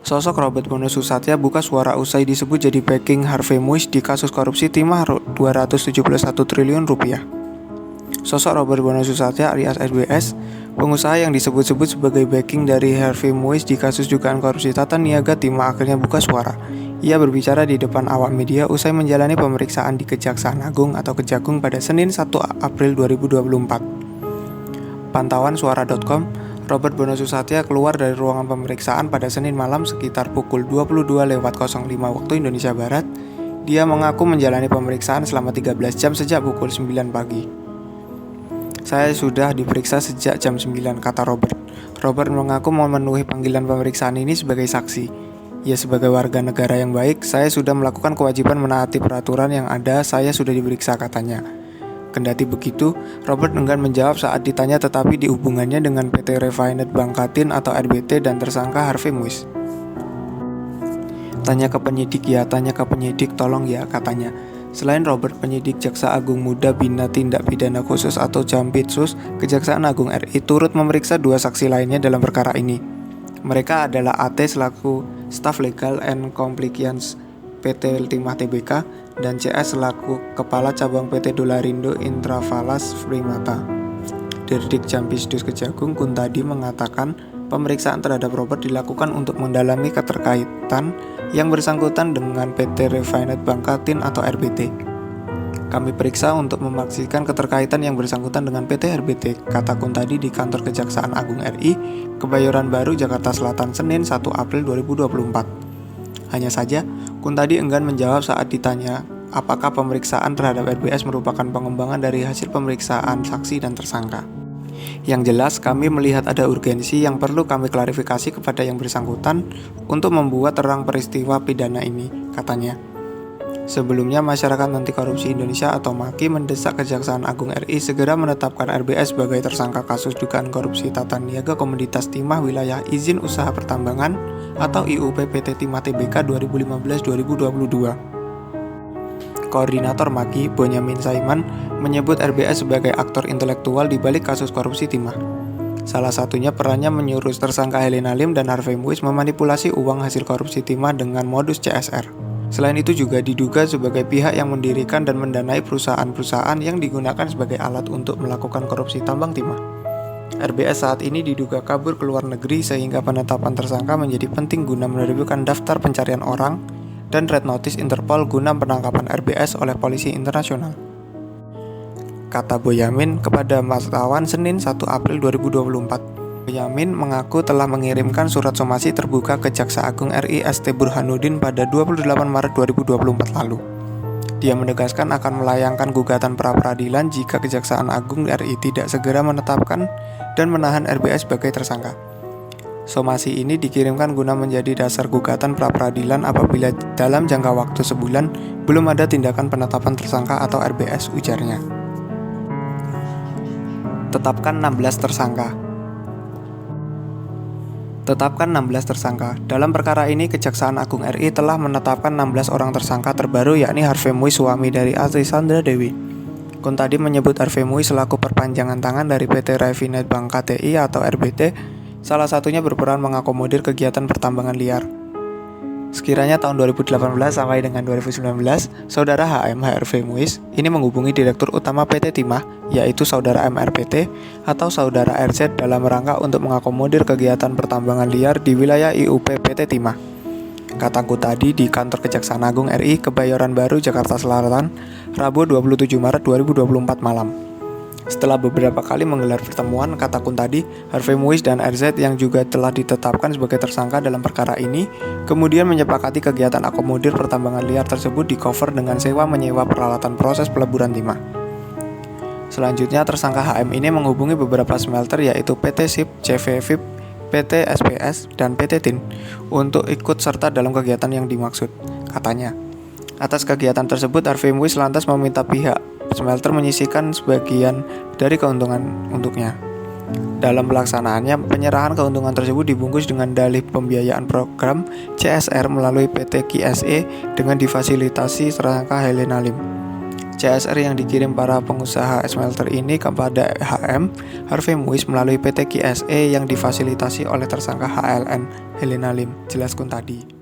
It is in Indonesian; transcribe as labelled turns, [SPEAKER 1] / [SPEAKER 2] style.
[SPEAKER 1] Sosok Robert Bono Susatya buka suara usai disebut jadi backing Harvey Muiz di kasus korupsi timah 271 triliun rupiah. Sosok Robert Bono Susatya alias RBS, pengusaha yang disebut-sebut sebagai backing dari Harvey Muiz di kasus dugaan korupsi tata niaga timah akhirnya buka suara. Ia berbicara di depan awak media usai menjalani pemeriksaan di Kejaksaan Agung atau Kejagung pada Senin 1 April 2024. Pantauan suara.com, Robert Bono Susatya keluar dari ruangan pemeriksaan pada Senin malam sekitar pukul 22.05 waktu Indonesia Barat. Dia mengaku menjalani pemeriksaan selama 13 jam sejak pukul 9 pagi. Saya sudah diperiksa sejak jam 9, kata Robert. Robert mengaku memenuhi panggilan pemeriksaan ini sebagai saksi. Ya, sebagai warga negara yang baik, saya sudah melakukan kewajiban menaati peraturan yang ada, saya sudah diperiksa, katanya. Kendati begitu, Robert enggan menjawab saat ditanya tetapi di hubungannya dengan PT Refinet Bangkatin atau RBT dan tersangka Harvey Muiz. Tanya ke penyidik, tolong ya, katanya. Selain Robert, penyidik Jaksa Agung Muda Bina Tindak Pidana Khusus atau Jampitsus, Kejaksaan Agung RI turut memeriksa dua saksi lainnya dalam perkara ini. Mereka adalah AT selaku Staf Legal and Compliance PT Timah Tbk dan CS selaku Kepala Cabang PT Dolarindo Intravalas Primata. Dirdik Jampitsus Kejagung Kuntadi mengatakan pemeriksaan terhadap Robert dilakukan untuk mendalami keterkaitan yang bersangkutan dengan PT Refinet Bangkatin atau RBT. Kami periksa untuk memastikan keterkaitan yang bersangkutan dengan PT RBT, kata Kuntadi di kantor Kejaksaan Agung RI, Kebayoran Baru, Jakarta Selatan, Senin 1 April 2024. Hanya saja, Kuntadi enggan menjawab saat ditanya apakah pemeriksaan terhadap RBS merupakan pengembangan dari hasil pemeriksaan saksi dan tersangka. Yang jelas, kami melihat ada urgensi yang perlu kami klarifikasi kepada yang bersangkutan untuk membuat terang peristiwa pidana ini, katanya. Sebelumnya, Masyarakat Anti Korupsi Indonesia atau MAKI mendesak Kejaksaan Agung RI segera menetapkan RBS sebagai tersangka kasus dugaan korupsi tata niaga komoditas timah wilayah izin usaha pertambangan atau IUP PT Timah Tbk 2015-2022. Koordinator MAKI, Bonyamin Saiman, menyebut RBS sebagai aktor intelektual di balik kasus korupsi timah. Salah satunya perannya menyuruh tersangka Helena Lim dan Harvey Muiz memanipulasi uang hasil korupsi timah dengan modus CSR. Selain itu juga diduga sebagai pihak yang mendirikan dan mendanai perusahaan-perusahaan yang digunakan sebagai alat untuk melakukan korupsi tambang timah. RBS saat ini diduga kabur ke luar negeri sehingga penetapan tersangka menjadi penting guna menerbitkan daftar pencarian orang dan red notice Interpol guna penangkapan RBS oleh polisi internasional. Kata Boyamin kepada wartawan Senin 1 April 2024. Boyamin mengaku telah mengirimkan surat somasi terbuka ke Jaksa Agung RI ST Burhanuddin pada 28 Maret 2024 lalu. Dia menegaskan akan melayangkan gugatan pra-peradilan jika Kejaksaan Agung RI tidak segera menetapkan dan menahan RBS sebagai tersangka. Somasi ini dikirimkan guna menjadi dasar gugatan pra-peradilan apabila dalam jangka waktu sebulan belum ada tindakan penetapan tersangka atau RBS, ujarnya. Tetapkan 16 tersangka. Dalam perkara ini, Kejaksaan Agung RI telah menetapkan 16 orang tersangka terbaru yakni Harvey Muiz, suami dari Astri Sandra Dewi. Kuntadi menyebut Harvey Muiz selaku perpanjangan tangan dari PT Refinet Bangkatin atau RBT, salah satunya berperan mengakomodir kegiatan pertambangan liar. Sekiranya tahun 2018 sampai dengan 2019, Saudara HM Harvey Muiz ini menghubungi Direktur Utama PT Timah, yaitu Saudara MRPT atau Saudara RZ dalam rangka untuk mengakomodir kegiatan pertambangan liar di wilayah IUP PT Timah. Kataku tadi di kantor Kejaksaan Agung RI Kebayoran Baru, Jakarta Selatan, Rabu 27 Maret 2024 malam. Setelah beberapa kali menggelar pertemuan, kata Kuntadi, Harvey Muiz dan RZ yang juga telah ditetapkan sebagai tersangka dalam perkara ini, kemudian menyepakati kegiatan akomodir pertambangan liar tersebut di-cover dengan sewa menyewa peralatan proses peleburan timah. Selanjutnya, tersangka HM ini menghubungi beberapa smelter yaitu PT SIP, CV VIP, PT SPS, dan PT TIN untuk ikut serta dalam kegiatan yang dimaksud, katanya. Atas kegiatan tersebut, Harvey Muiz lantas meminta pihak smelter menyisihkan sebagian dari keuntungan untuknya. Dalam pelaksanaannya, penyerahan keuntungan tersebut dibungkus dengan dalih pembiayaan program CSR melalui PT KSE dengan difasilitasi tersangka Helena Lim. CSR yang dikirim para pengusaha smelter ini kepada HM, Harvey Muiz melalui PT QSE yang difasilitasi oleh tersangka HLN, Helena Lim, jelas Kuntadi.